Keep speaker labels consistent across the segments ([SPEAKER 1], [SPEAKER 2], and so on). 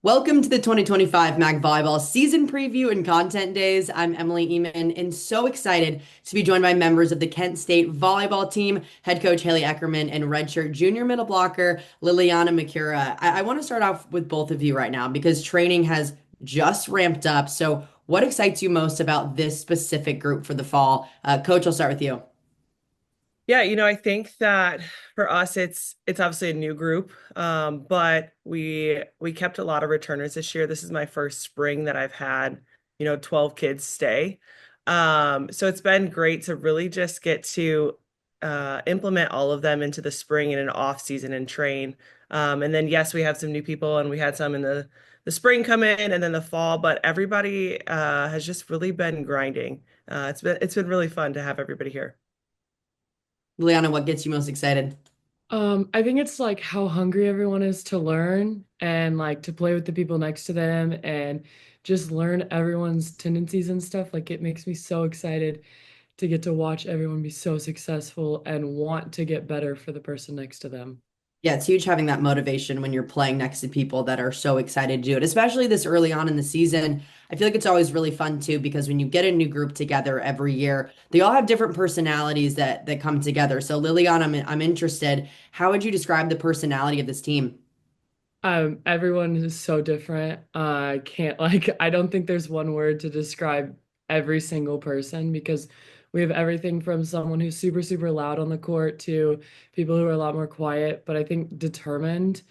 [SPEAKER 1] Welcome to the 2025 MAC Volleyball Season Preview and Content Days. I'm Emily Eman and so excited to be joined by members of the Kent State volleyball team, head coach Haley Eckerman and redshirt junior middle blocker Liliana Makura. I want to start off with both of you right now because training has just ramped up. So, what excites you most about this specific group for the fall? Coach, I'll start with you.
[SPEAKER 2] Yeah, I think that for us it's obviously a new group. But we kept a lot of returners this year. This is my first spring that I've had, 12 kids stay. So it's been great to really just get to implement all of them into the spring and an off season and train. And then yes, we have some new people and we had some in the spring come in and then the fall, but everybody has just really been grinding. It's been really fun to have everybody here.
[SPEAKER 1] Liliana, what gets you most excited?
[SPEAKER 3] I think it's like how hungry everyone is to learn and like to play with the people next to them and just learn everyone's tendencies and stuff. Like it makes me so excited to get to watch everyone be so successful and want to get better for the person next to them.
[SPEAKER 1] Yeah, it's huge having that motivation when you're playing next to people that are so excited to do it, especially this early on in the season. I feel like it's always really fun too because when you get a new group together every year, they all have different personalities that come together. So Liliana, I'm interested. How would you describe the personality of this team?
[SPEAKER 3] Everyone is so different. I can't like I don't think there's one word to describe every single person because we have everything from someone who's super, super loud on the court to people who are a lot more quiet. But I think determined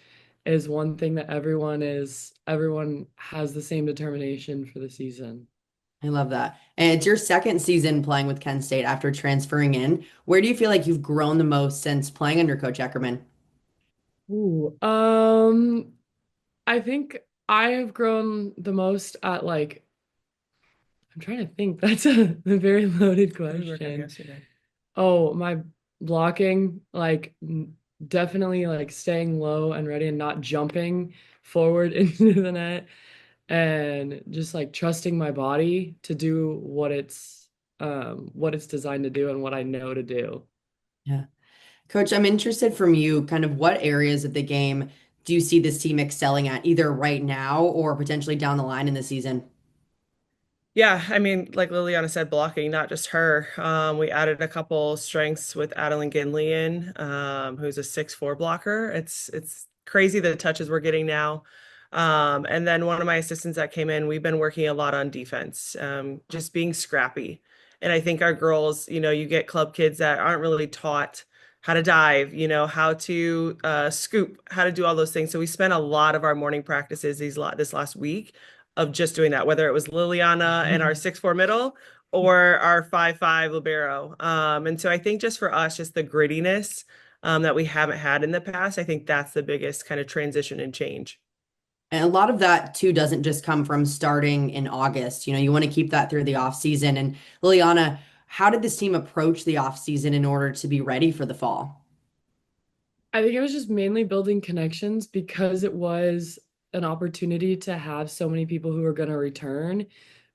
[SPEAKER 3] is one thing that everyone has the same determination for the season.
[SPEAKER 1] I love that. And it's your second season playing with Kent State after transferring in. Where do you feel like you've grown the most since playing under Coach Eckerman?
[SPEAKER 3] Ooh, I think I have grown the most at like I'm trying to think. That's a very loaded
[SPEAKER 2] Good work, I
[SPEAKER 3] question.
[SPEAKER 2] guess you did.
[SPEAKER 3] Oh, my blocking, like definitely like staying low and ready and not jumping forward into the net and just like trusting my body to do what it's designed to do and what I know to do.
[SPEAKER 1] Yeah. Coach, I'm interested from you, kind of what areas of the game do you see this team excelling at, either right now or potentially down the line in the season?
[SPEAKER 2] Yeah, I mean, like Liliana said, blocking, not just her. We added a couple strengths with Adeline Ginley in, who's a 6'4" blocker. It's crazy the touches we're getting now. And then one of my assistants that came in, we've been working a lot on defense, just being scrappy. And I think our girls, you get club kids that aren't really taught how to dive, how to scoop, how to do all those things. So we spent a lot of our morning practices this last week of just doing that, whether it was Liliana and our 6'4" middle or our 5'5" libero. And so I think just for us, just the grittiness that we haven't had in the past, I think that's the biggest kind of transition and change.
[SPEAKER 1] And a lot of that too doesn't just come from starting in August. You want to keep that through the off season. And Liliana, how did this team approach the off season in order to be ready for the fall?
[SPEAKER 3] I think it was just mainly building connections because it was an opportunity to have so many people who are going to return,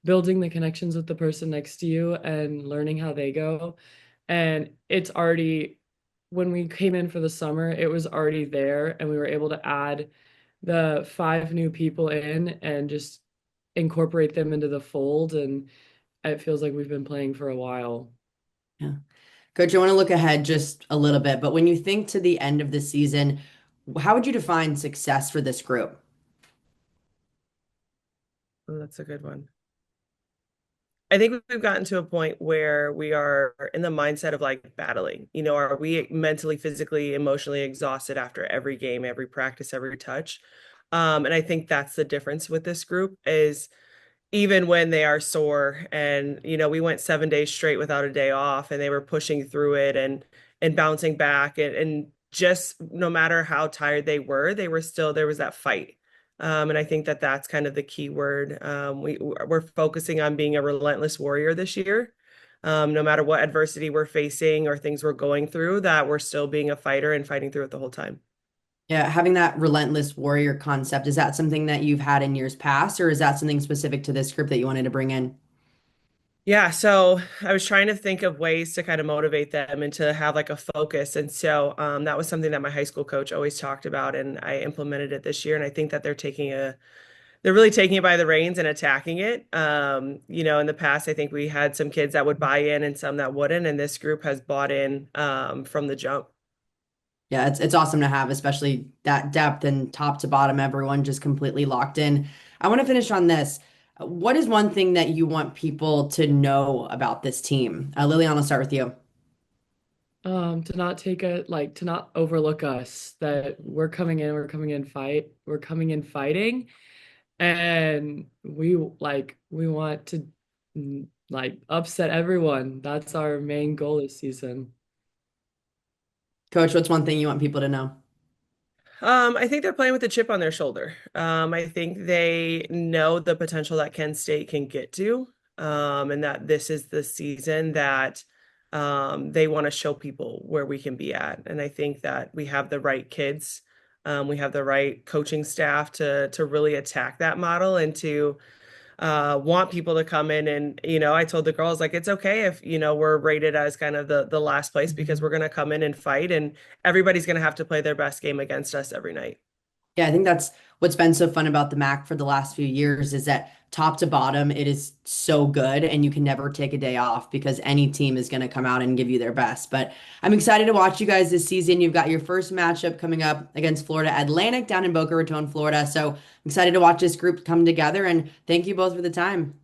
[SPEAKER 3] building the connections with the person next to you and learning how they go. And it's already, when we came in for the summer, it was already there, and we were able to add the five new people in and just incorporate them into the fold. And it feels like we've been playing for a while.
[SPEAKER 1] Yeah. Coach, I want to look ahead just a little bit, but when you think to the end of the season, how would you define success for this group?
[SPEAKER 2] Oh, that's a good one. I think we've gotten to a point where we are in the mindset of like battling. Are we mentally, physically, emotionally exhausted after every game, every practice, every touch? And I think that's the difference with this group is even when they are sore and we went 7 days straight without a day off and they were pushing through it and bouncing back and just no matter how tired they were still there was that fight. And I think that that's kind of the key word. We're focusing on being a relentless warrior this year. No matter what adversity we're facing or things we're going through, that we're still being a fighter and fighting through it the whole time.
[SPEAKER 1] Yeah, having that relentless warrior concept, is that something that you've had in years past, or is that something specific to this group that you wanted to bring in?
[SPEAKER 2] Yeah, so I was trying to think of ways to kind of motivate them and to have like a focus. And so that was something that my high school coach always talked about, and I implemented it this year. And I think that they're really taking it by the reins and attacking it. In the past, I think we had some kids that would buy in and some that wouldn't, and this group has bought in from the jump.
[SPEAKER 1] Yeah, it's awesome to have, especially that depth and top to bottom, everyone just completely locked in. I want to finish on this. What is one thing that you want people to know about this team? Liliana, I'll start with you.
[SPEAKER 3] To not take a like to not overlook us, that we're coming in fighting, and we want to upset everyone. That's our main goal this season.
[SPEAKER 1] Coach, what's one thing you want people to know?
[SPEAKER 2] I think they're playing with a chip on their shoulder. I think they know the potential that Kent State can get to, and that this is the season that they want to show people where we can be at. And I think that we have the right kids, we have the right coaching staff to really attack that model and to want people to come in. And I told the girls, like, it's okay if we're rated as kind of the last place, because we're going to come in and fight, and everybody's going to have to play their best game against us every night.
[SPEAKER 1] Yeah, I think that's what's been so fun about the MAC for the last few years is that top to bottom, it is so good and you can never take a day off because any team is going to come out and give you their best. But I'm excited to watch you guys this season. You've got your first matchup coming up against Florida Atlantic down in Boca Raton, Florida. So I'm excited to watch this group come together and thank you both for the time.